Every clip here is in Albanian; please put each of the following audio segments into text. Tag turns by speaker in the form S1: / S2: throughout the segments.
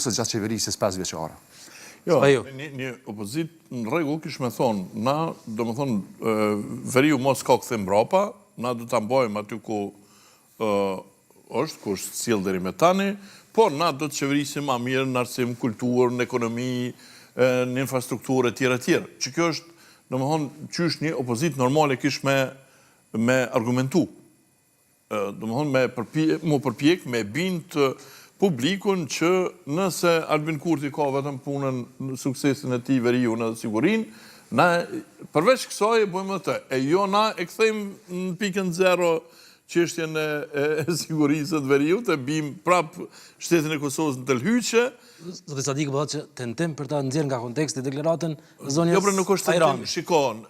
S1: se gjatë qeverisjes 5 vjeçare.
S2: Jo, një opozit në rregull kish me thonë, na do me thonë, veriu mos ka këthim mbrapa, na do të mbojmë aty ku është, ku është sjell deri me tani, por na do të qeverisim ma mirë në arsim, kulturë, në ekonomi, në infrastrukturë e tjera tjera. Që kjo është, do me thonë, që është një opozit normale kish me argumentu. Do me thonë, mu përpjek, me bindë publikun që nëse Albin Kurti ka vetëm punën në suksesin e ti veriu në sigurin, na përveç kësaj e bojmë të. E jo na e këthejmë në pikën 0 çështjen e sigurisë të veriu, të bim prap shtetin e Kosovës në tëlhyqe.
S3: Zotë Sadiku po thotë që tentim për ta nxjerrë nga konteksti deklaratën zonjës.
S2: Jo, pra nuk është tentim, shikon.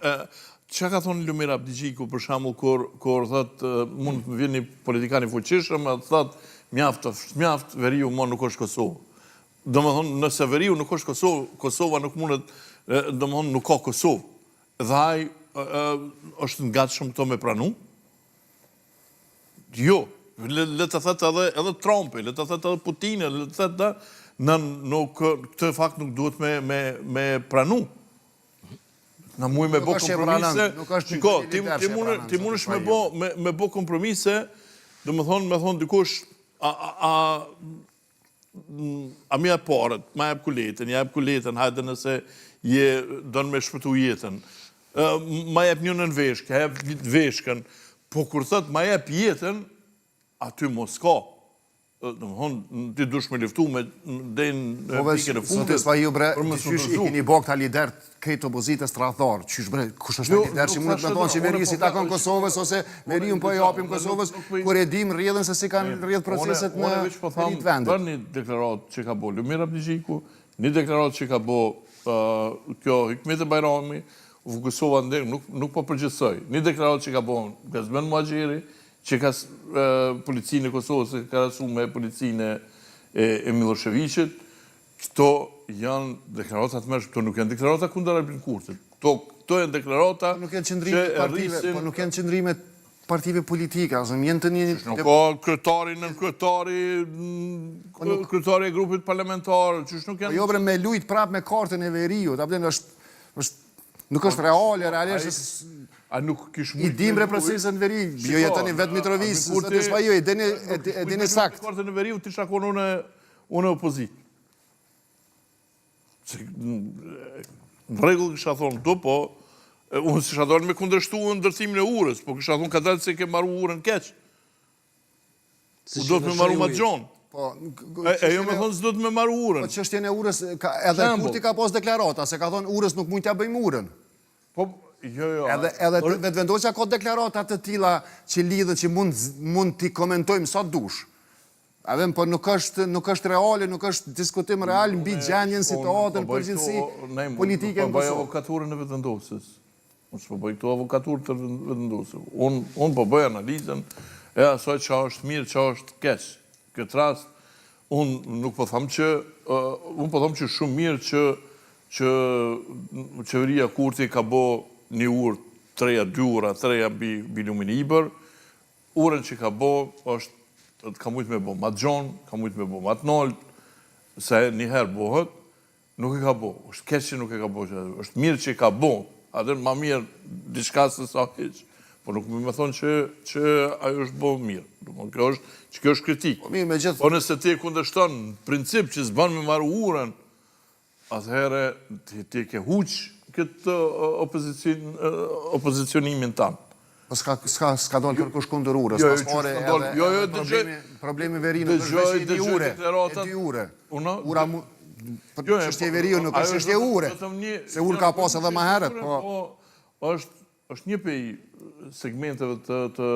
S2: Çka ka thonë Lumir Abdigjiku për shembull kur thotë mund të vjen një politikan i fuqishëm, thotë mjaft, veriu mo nuk është Kosovë. Do me thonë, nëse veriu nuk është Kosovë, Kosova nuk mundet, do me thonë, nuk ka Kosovë. Dhe ai është ngatshëm këto me pranu? Jo. Le të thetë edhe Trumpi, le të thetë edhe Putini, le të thetë këtë fakt nuk duhet me pranu. Në muj me bo kompromise. Shiko, ti mund është me bo kompromise, do me thonë dikush, a mi e parët, ma jep kuletën, hajde nëse donë me shpëtu jetën. Ma jep një në veshkë, jep veshkën, po kur thët ma jep jetën, aty mos ka. Ti dush me liftu me denë pikën e fundit.
S1: Për më qysh i keni bo këta lider këtë opozitës tradhar, qysh bre, kush është lider që mund të me thonë që veri si takon Kosovës, ose veriun po e japim Kosovës, kur e dim rrjedhën se si kanë rrjedh proceset në rrit vendet.
S2: Për një deklarat që ka bo Lumir Abdigjiku, një deklarat që ka bo kjo Hikmet e Bajrami, Kosova nuk po përgjithsoj. Një deklarat që ka bo Gazmen Muhaxhiri, që ka policinë e Kosovës e ka rasu me policinë e Miloševićit, këto janë deklarata mërshme, këto nuk janë deklarata kundër Albin Kurtit. Këto janë deklarata që rrisin...
S1: Po nuk janë qëndrime partive politike, asëm jenë të një...
S2: Nuk ka kryetari në kryetari e grupit parlamentar, qësh nuk janë...
S1: Jo bre, me lujt prap me kartën e veriu, nuk është realisht...
S2: A nuk kish
S1: I dim represisën në veri, jo jetoni vetë Mitrovis, së të shpa jo, e dini sakt.
S2: Kartën e veriu të shakon unë opozit. Në regull kësha thonë të, po, unë si shatonë me kundrështu në ndërtimin e urës, po kësha thonë ka dalë se ke maru urën keq. U do të me maru ma gjonë. E jo me thonë së do të me maru urën.
S1: Po që është jene urës, edhe Kurti ka pos deklarata, se ka thonë urës nuk mund të bëjmë urën.
S2: Po,
S1: Edhe vetë vendosja ka deklaratat të tila që lidhët që mund t'i komentojmë sa dush. Adhem, po nuk është reale, nuk është diskutim real mbi gjenjen, situatën, përgjithsi politike në
S2: Kosovë. Po bëj avokaturën e vetëvendosës. Unë që po bëj këtu avokaturë të vetëvendosës. Unë po bëj analizën e asoj që është mirë, që është keq. Këtë rast, unë nuk po thamë që shumë mirë që qeveria Kurti ka bo një urë, 2 ura, 3 bi lumin Ibër. Urën që ka bo, ka mujtë me bo matë gjonë, ka mujtë me bo matë nollë, se njëherë bohët, nuk e ka bo. është keq që nuk e ka bo, është mirë që ka bo, atër ma mirë diçka se sa keq. Po nuk me thonë që ajo është bo mirë. Kjo është kritik. Po nëse ti e kundërshton në princip që s'ban me marru urën, atëherë ti ke huqë këtë opozicionimin tanë.
S1: Ska dollë kërkush kundër urës, pas more edhe problemi verinë nuk është vesh një ure, e 2 ure. Ura mu... Qështje verinë nuk është qështje ure, se urë ka pas edhe ma herët.
S2: është një pej segmenteve të